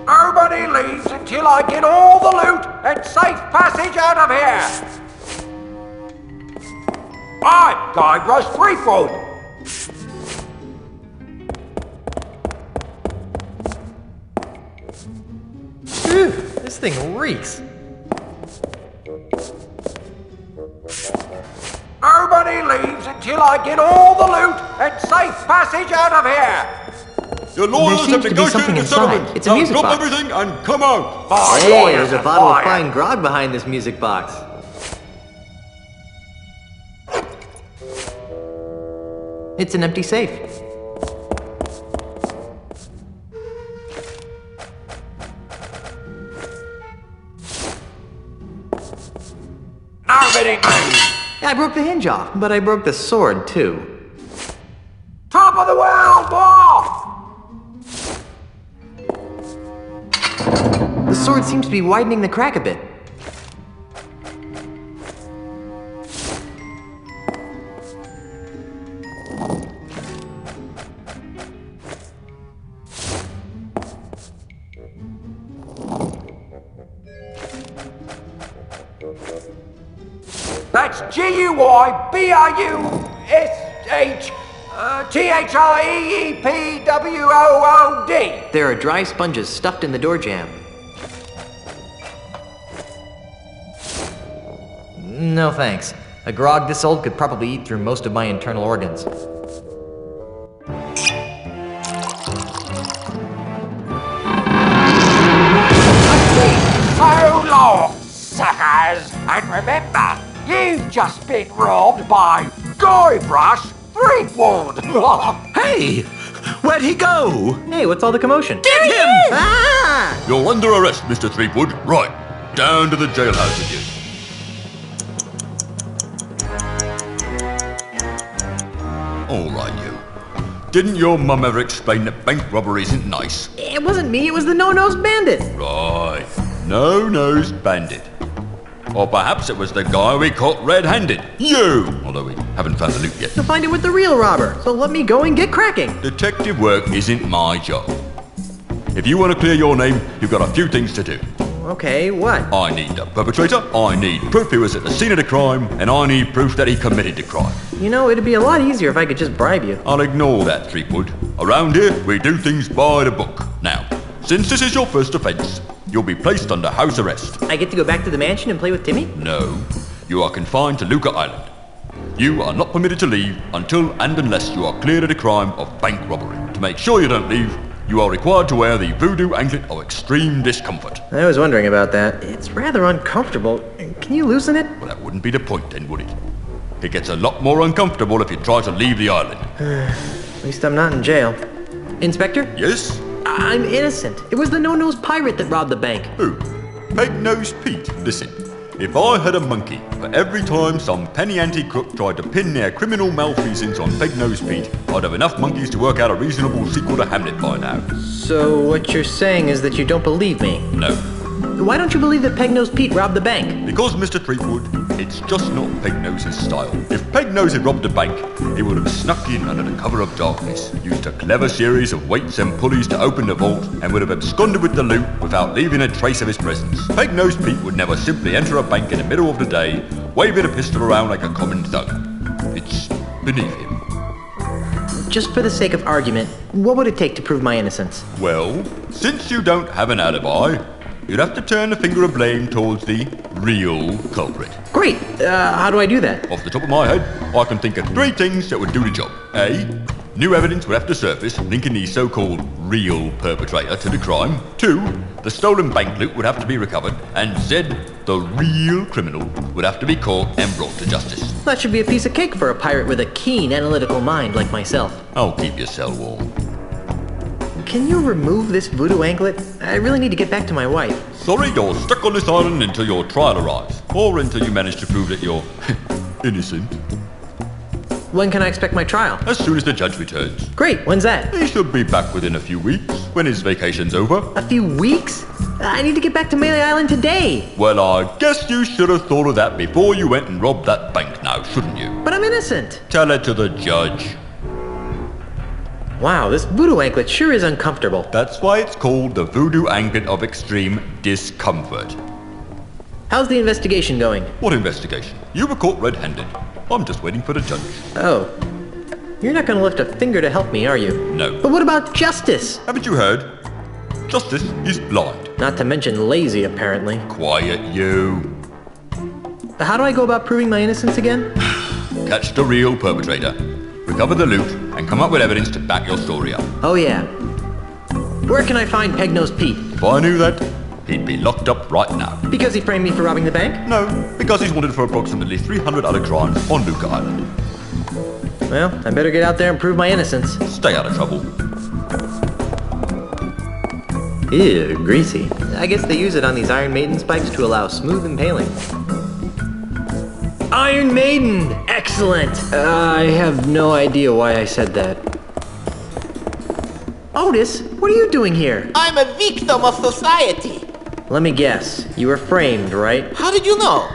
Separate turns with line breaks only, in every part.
Nobody leaves until I get all the loot and safe passage out of here. I'm Guybrush Threepwood.
Phew, this thing reeks.
Nobody leaves until I get all the loot and safe passage out of here.
Your lawyers
There
have
seems to be something
negotiated a
inside.
settlement.
It's a
Now
music
drop
box.
everything and come out.
Hey, there's a bottle of fine grog behind this music box. It's an empty safe.
Nobody moves.
I broke the hinge off, but I broke the sword too.
Top of the world, boy!
The sword seems to be widening the crack a bit.
That's GUYBRUSH THREEPWOOD.
There are dry sponges stuffed in the door jamb. No thanks. A grog this old could probably eat through most of my internal organs.
So long, suckers! And remember, you've just been robbed by Guybrush Threepwood.
Hey! Where'd he go?
Hey, what's all the commotion?
Get him! Ah!
You're under arrest, Mr. Threepwood. Right. Down to the jailhouse with you. All right, you. Didn't your mum ever explain that bank robbery isn't nice?
It wasn't me, it was the no-nosed bandit.
Right. No-nosed bandit. Or perhaps it was the guy we caught red-handed. You! Although we haven't found the loot yet.
You'll find it with the real robber, so let me go and get cracking.
Detective work isn't my job. If you want to clear your name, you've got a few things to do.
Okay, what?
I need the perpetrator, I need proof he was at the scene of the crime, and I need proof that he committed the crime.
You know, it'd be a lot easier if I could just bribe you.
I'll ignore that, Threepwood. Around here, we do things by the book. Now, since this is your first offence, you'll be placed under house arrest.
I get to go back to the mansion and play with Timmy?
No, you are confined to Luca Island. You are not permitted to leave until and unless you are cleared of the crime of bank robbery. To make sure you don't leave, you are required to wear the voodoo anklet of extreme discomfort.
I was wondering about that. It's rather uncomfortable. Can you loosen it?
Well, that wouldn't be the point then, would it? It gets a lot more uncomfortable if you try to leave the island.
At least I'm not in jail. Inspector?
Yes?
I'm innocent. It was the no-nosed pirate that robbed the bank.
Who? Peg-Nosed Pete. Listen, if I had a monkey for every time some penny ante crook tried to pin their criminal malfeasance on Peg-Nosed Pete, I'd have enough monkeys to work out a reasonable sequel to Hamlet by now.
So what you're saying is that you don't believe me?
No.
Why don't you believe that Peg-Nosed Pete robbed the bank?
Because, Mr. Threepwood, it's just not Peg-Nose's style. If Peg-Nose had robbed a bank, he would have snuck in under the cover of darkness, used a clever series of weights and pulleys to open the vault, and would have absconded with the loot without leaving a trace of his presence. Peg-Nosed Pete would never simply enter a bank in the middle of the day, waving a pistol around like a common thug. It's beneath him.
Just for the sake of argument, what would it take to prove my innocence?
Well, since you don't have an alibi, you'd have to turn the finger of blame towards the real culprit.
Great! How do I do that?
Off the top of my head, I can think of three things that would do the job. A. New evidence would have to surface linking the so-called real perpetrator to the crime. 2. The stolen bank loot would have to be recovered. And Z. The real criminal would have to be caught and brought to justice.
That should be a piece of cake for a pirate with a keen analytical mind like myself.
I'll keep your cell warm.
Can you remove this voodoo anklet? I really need to get back to my wife.
Sorry, you're stuck on this island until your trial arrives. Or until you manage to prove that you're innocent.
When can I expect my trial?
As soon as the judge returns.
Great, when's that?
He should be back within a few weeks, when his vacation's over.
A few weeks? I need to get back to Melee Island today.
Well, I guess you should have thought of that before you went and robbed that bank now, shouldn't you?
But I'm innocent.
Tell it to the judge.
Wow, this voodoo anklet sure is uncomfortable.
That's why it's called the Voodoo Anklet of Extreme Discomfort.
How's the investigation going?
What investigation? You were caught red-handed. I'm just waiting for the judge.
Oh. You're not gonna lift a finger to help me, are you?
No.
But what about justice?
Haven't you heard? Justice is blind.
Not to mention lazy, apparently.
Quiet, you.
How do I go about proving my innocence again?
Catch the real perpetrator, recover the loot, and come up with evidence to back your story up.
Oh yeah. Where can I find Peg-Nosed Pete?
If I knew that, he'd be locked up right now.
Because he framed me for robbing the bank?
No, because he's wanted for approximately 300 other crimes on Luca Island.
Well, I better get out there and prove my innocence.
Stay out of trouble.
Ew, greasy. I guess they use it on these Iron Maiden spikes to allow smooth impaling. Iron Maiden! Excellent! I have no idea why I said that. Otis, what are you doing here?
I'm a victim of society.
Let me guess. You were framed, right?
How did you know?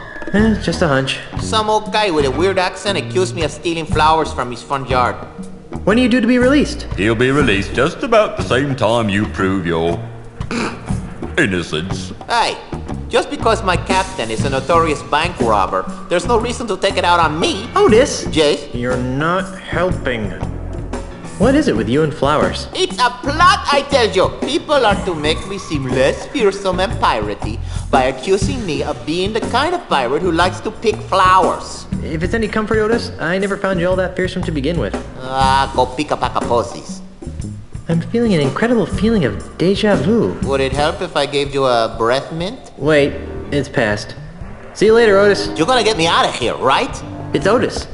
Just a hunch.
Some old guy with a weird accent accused me of stealing flowers from his front yard.
When are you due to be released?
He'll be released just about the same time you prove your innocence.
Hey, just because my captain is a notorious bank robber, there's no reason to take it out on me.
Otis!
Jace,
You're not helping. What is it with you and flowers?
it's a plot, I tell you. People are to make me seem less fearsome and piratey by accusing me of being the kind of pirate who likes to pick flowers.
If it's any comfort, Otis, I never found you all that fearsome to begin with.
Go pick a pack of pussies.
I'm feeling an incredible feeling of deja vu.
Would it help if I gave you a breath mint?
Wait, it's past. See you later, Otis.
You're gonna get me out of here, right?
It's Otis.